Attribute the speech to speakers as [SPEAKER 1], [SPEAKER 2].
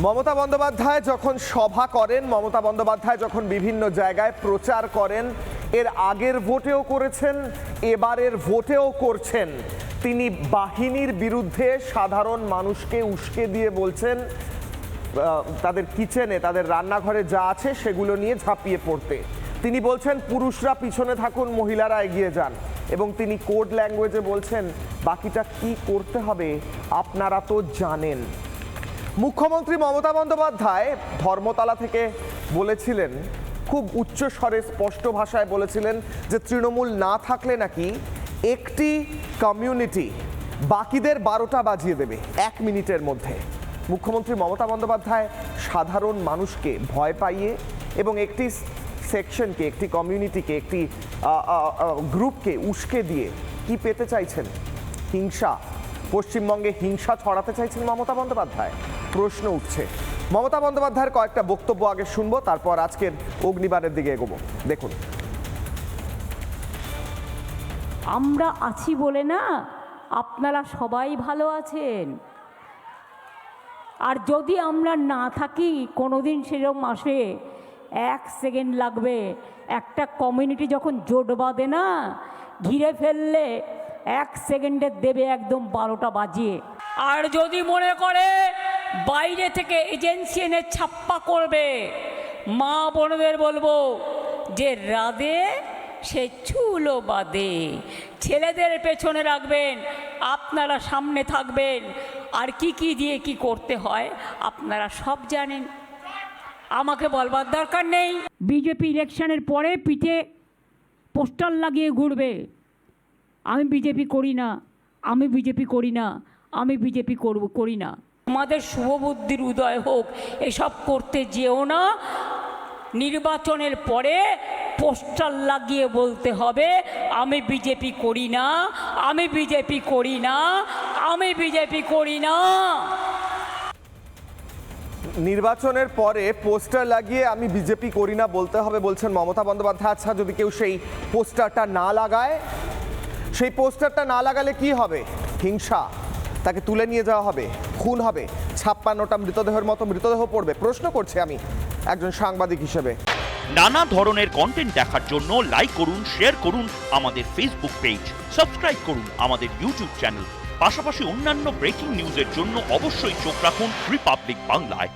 [SPEAKER 1] মমতা বন্দ্যোপাধ্যায় যখন সভা করেন, মমতা বন্দ্যোপাধ্যায় যখন বিভিন্ন জায়গায় প্রচার করেন, এর আগের ভোটেও করেছেন, এবারের ভোটেও করছেন, তিনি বাহিনীর বিরুদ্ধে সাধারণ মানুষকে উস্কে দিয়ে বলছেন তাদের কিচেনে, তাদের রান্নাঘরে যা আছে সেগুলো নিয়ে ঝাঁপিয়ে পড়তে। তিনি বলছেন পুরুষরা পিছনে থাকুন, মহিলারা এগিয়ে যান, এবং তিনি কোড ল্যাঙ্গুয়েজে বলছেন বাকিটা কি করতে হবে আপনারা তো জানেন। মুখ্যমন্ত্রী মমতা বন্দ্যোপাধ্যায় ধর্মতলা থেকে বলেছিলেন, খুব উচ্চ স্বরে স্পষ্ট ভাষায় বলেছিলেন যে তৃণমূল না থাকলে নাকি একটি কমিউনিটি বাকিদের 12টা বাজিয়ে দেবে 1 মিনিটের মধ্যে। মুখ্যমন্ত্রী মমতা বন্দ্যোপাধ্যায় সাধারণ মানুষকে ভয় পাইয়ে এবং একটি সেকশনকে, একটি কমিউনিটিকে, একটি গ্রুপকে উস্কে দিয়ে কি পেতে চাইছেন? হিংসা। পশ্চিমবঙ্গে হিংসা ছড়াতে চাইছেন মমতা বন্দ্যোপাধ্যায়? প্রশ্ন উঠছে। মমতা বন্দ্যোপাধ্যায়ের কয়েকটা বক্তব্য আগে শুনবো, তারপর আজকের অগ্নিবারের দিকে এগোবো। দেখুন।
[SPEAKER 2] আমরা আছি বলে না আপনারা সবাই ভালো আছেন, আর যদি আমরা না থাকি কোনোদিন সেরকম আসে 1 সেকেন্ড লাগবে। একটা কমিউনিটি যখন জোট বাঁধে না, ঘিরে ফেললে 1 সেকেন্ডে দেবে একদম 12টা বাজিয়ে। আর যদি মনে করে বাইরে থেকে এজেন্সি এনে ছাপ্পা করবে, মা বোনদের বলবো যে রাধে সে চুলো বাঁধে। ছেলেদের পেছনে রাখবেন, আপনারা সামনে থাকবেন, আর কি কি দিয়ে কি করতে হয় আপনারা সব জানেন, আমাকে বলবার দরকার নেই। বিজেপি ইলেকশনের পরে পিঠে পোস্টার লাগিয়ে ঘুরবে, আমি বিজেপি করি না, আমি বিজেপি করি না, আমি বিজেপি করি না। আমাদের শুভবুদ্ধির উদয় হোক, এসব করতে যেও না। নির্বাচনের পরে পোস্টার লাগিয়ে বলতে হবে আমি বিজেপি করি না, আমি বিজেপি করি না, আমি বিজেপি করি না।
[SPEAKER 1] নির্বাচনের পরে পোস্টার লাগিয়ে আমি বিজেপি করি না বলতে হবে বলছেন মমতা বন্দ্যোপাধ্যায়। আচ্ছা, যদি কেউ সেই পোস্টারটা না লাগায়, সেই পোস্টারটা না লাগালে কি হবে? হিংসা, তাকে তুলে নিয়ে যাওয়া হবে, খুন হবে, 56টা মৃতদেহের মতো মৃতদেহ পড়বে। প্রশ্ন করছি আমি একজন সাংবাদিক হিসেবে।
[SPEAKER 3] নানা ধরনের কন্টেন্ট দেখার জন্য লাইক করুন, শেয়ার করুন আমাদের ফেসবুক পেজ, সাবস্ক্রাইব করুন আমাদের ইউটিউব চ্যানেল। পাশাপাশি অন্যান্য ব্রেকিং নিউজের জন্য অবশ্যই চোখ রাখুন রিপাবলিক বাংলায়।